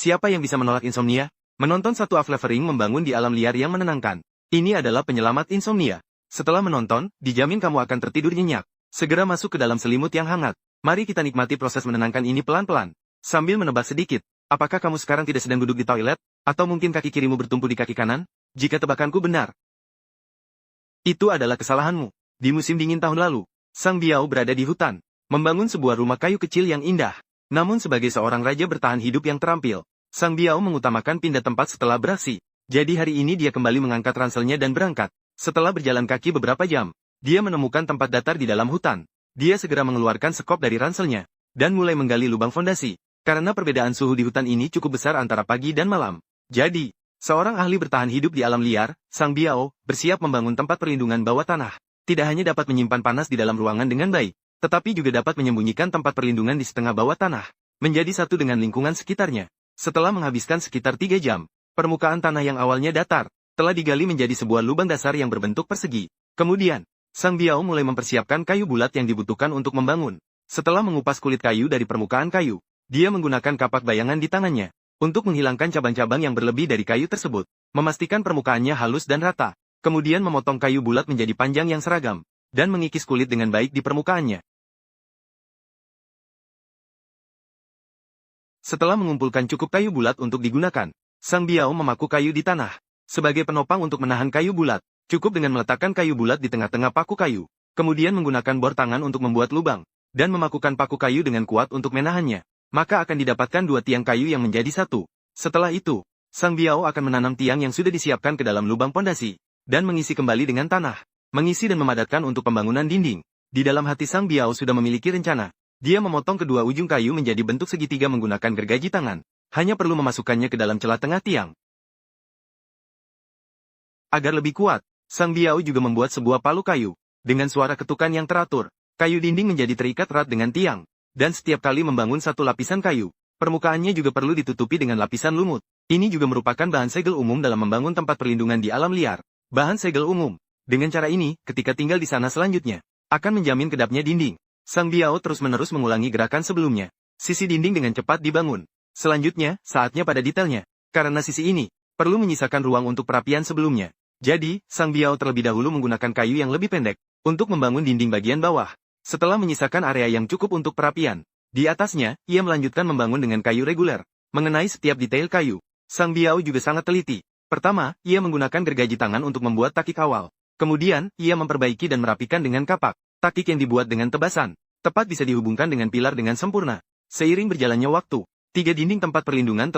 Siapa yang bisa menolak insomnia? Menonton satu Levering membangun di alam liar yang menenangkan. Ini adalah penyelamat insomnia. Setelah menonton, dijamin kamu akan tertidur nyenyak. Segera masuk ke dalam selimut yang hangat. Mari kita nikmati proses menenangkan ini pelan-pelan. Sambil menebak sedikit, apakah kamu sekarang tidak sedang duduk di toilet? Atau mungkin kaki kirimu bertumpu di kaki kanan? Jika tebakanku benar, itu adalah kesalahanmu. Di musim dingin tahun lalu, Sang Biao berada di hutan, membangun sebuah rumah kayu kecil yang indah. Namun sebagai seorang raja bertahan hidup yang terampil, Sang Biao mengutamakan pindah tempat setelah beraksi. Jadi hari ini dia kembali mengangkat ranselnya dan berangkat. Setelah berjalan kaki beberapa jam, dia menemukan tempat datar di dalam hutan. Dia segera mengeluarkan sekop dari ranselnya, dan mulai menggali lubang fondasi. Karena perbedaan suhu di hutan ini cukup besar antara pagi dan malam. Jadi, seorang ahli bertahan hidup di alam liar, Sang Biao, bersiap membangun tempat perlindungan bawah tanah. Tidak hanya dapat menyimpan panas di dalam ruangan dengan baik, tetapi juga dapat menyembunyikan tempat perlindungan di setengah bawah tanah, menjadi satu dengan lingkungan sekitarnya. Setelah menghabiskan sekitar 3 jam, permukaan tanah yang awalnya datar, telah digali menjadi sebuah lubang dasar yang berbentuk persegi. Kemudian, Sang Biao mulai mempersiapkan kayu bulat yang dibutuhkan untuk membangun. Setelah mengupas kulit kayu dari permukaan kayu, dia menggunakan kapak bayangan di tangannya, untuk menghilangkan cabang-cabang yang berlebih dari kayu tersebut, memastikan permukaannya halus dan rata, kemudian memotong kayu bulat menjadi panjang yang seragam, dan mengikis kulit dengan baik di permukaannya. Setelah mengumpulkan cukup kayu bulat untuk digunakan, Sang Biao memaku kayu di tanah. Sebagai penopang untuk menahan kayu bulat, cukup dengan meletakkan kayu bulat di tengah-tengah paku kayu, kemudian menggunakan bor tangan untuk membuat lubang, dan memakukan paku kayu dengan kuat untuk menahannya. Maka akan didapatkan 2 tiang kayu yang menjadi satu. Setelah itu, Sang Biao akan menanam tiang yang sudah disiapkan ke dalam lubang pondasi, dan mengisi kembali dengan tanah, mengisi dan memadatkan untuk pembangunan dinding. Di dalam hati Sang Biao sudah memiliki rencana. Dia memotong kedua ujung kayu menjadi bentuk segitiga menggunakan gergaji tangan. Hanya perlu memasukkannya ke dalam celah tengah tiang. Agar lebih kuat, Sang Biao juga membuat sebuah palu kayu. Dengan suara ketukan yang teratur, kayu dinding menjadi terikat erat dengan tiang. Dan setiap kali membangun satu lapisan kayu, permukaannya juga perlu ditutupi dengan lapisan lumut. Ini juga merupakan bahan segel umum dalam membangun tempat perlindungan di alam liar. Bahan segel umum. Dengan cara ini, ketika tinggal di sana selanjutnya, akan menjamin kedapnya dinding. Sang Biao terus-menerus mengulangi gerakan sebelumnya. Sisi dinding dengan cepat dibangun. Selanjutnya, saatnya pada detailnya. Karena sisi ini, perlu menyisakan ruang untuk perapian sebelumnya. Jadi, Sang Biao terlebih dahulu menggunakan kayu yang lebih pendek, untuk membangun dinding bagian bawah. Setelah menyisakan area yang cukup untuk perapian, di atasnya, ia melanjutkan membangun dengan kayu reguler. Mengenai setiap detail kayu, Sang Biao juga sangat teliti. Pertama, ia menggunakan gergaji tangan untuk membuat takik awal. Kemudian, ia memperbaiki dan merapikan dengan kapak. Takik yang dibuat dengan tebasan, tepat bisa dihubungkan dengan pilar dengan sempurna. Seiring berjalannya waktu, 3 dinding tempat perlindungan telah